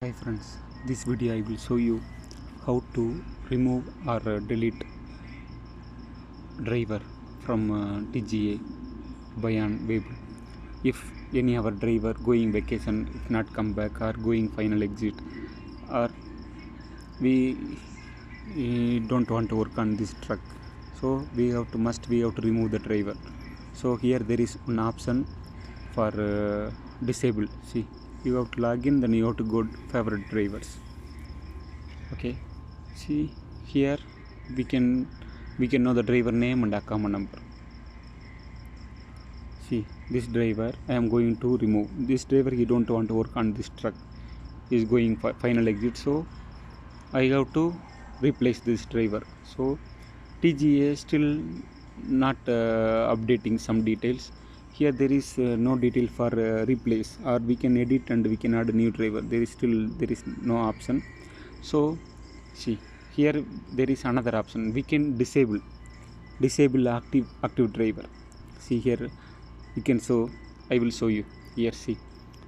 Hi friends, this video I will show you how to remove or delete driver from TGA Bayan Waybill. If any our driver going vacation, if not come back or going final exit, or we don't want to work on this truck, so we have to remove the driver. So here there is an option for disable. See, you have to log in, then you have to go favorite drivers. Okay, see here we can know the driver name and account number. See, this driver I am going to remove. This driver he don't want to work on this truck, he is going for final exit, so I have to replace this driver. So TGA still not updating some details. Here there is no detail for replace, or we can edit and we can add a new driver. There is no option. So see, here there is another option. We can disable active driver. See here we can show. I will show you here. See,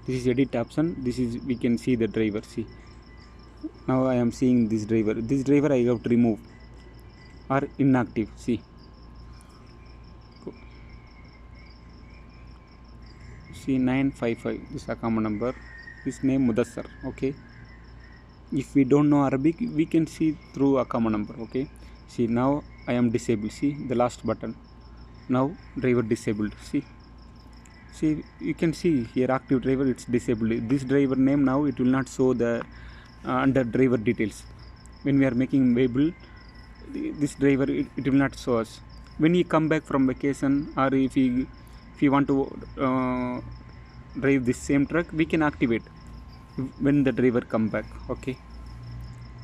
this is edit option. This is we can see the driver. See, now I am seeing this driver. This driver I have to remove or inactive. See, see 955, this account number, this name Mudassar. Okay, if we don't know Arabic, we can see through account number. Okay, see now I am disabled. See the last button, now driver disabled. See you can see here active driver, it's disabled. This driver name now it will not show the under driver details. When we are making Waybill, this driver it will not show us. When he come back from vacation, or if he want to drive this same truck, we can activate when the driver come back. Okay,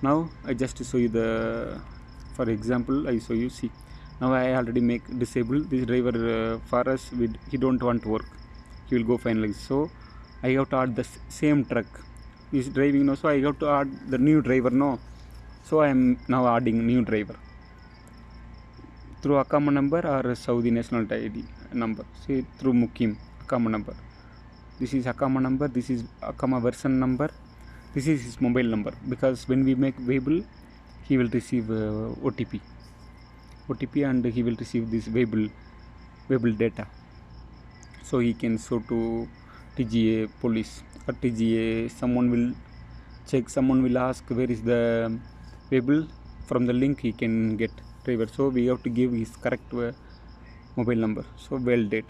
now I just show you the, for example I show you. See, now I already make disable this driver for us. He don't want to work, he will go finally. So I have to add the same truck is driving now, so I have to add the new driver now. So I am now adding new driver through account number or Saudi national ID number. See, through Mukim account number. This is account number, this is account version number, this is his mobile number, because when we make Waybill he will receive OTP and he will receive this Waybill data, so he can show to TGA police or TGA. Someone will check, someone will ask where is the Waybill, from the link he can get driver. So we have to give his correct mobile number, so well date.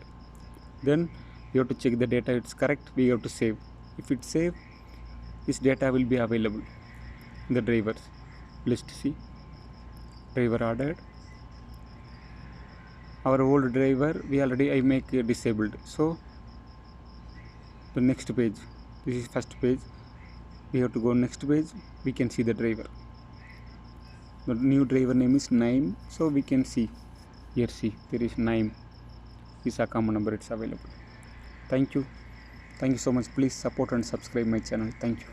Then we have to check the data, it's correct, we have to save. If it's save, this data will be available in the drivers list. See, driver added. Our old driver I make disabled. So the next page, this is first page, we have to go next page. We can see the driver. The new driver name is Naim, so we can see here. See, there is Naim, his account number, it's available. Thank you so much. Please support and subscribe my channel. Thank you.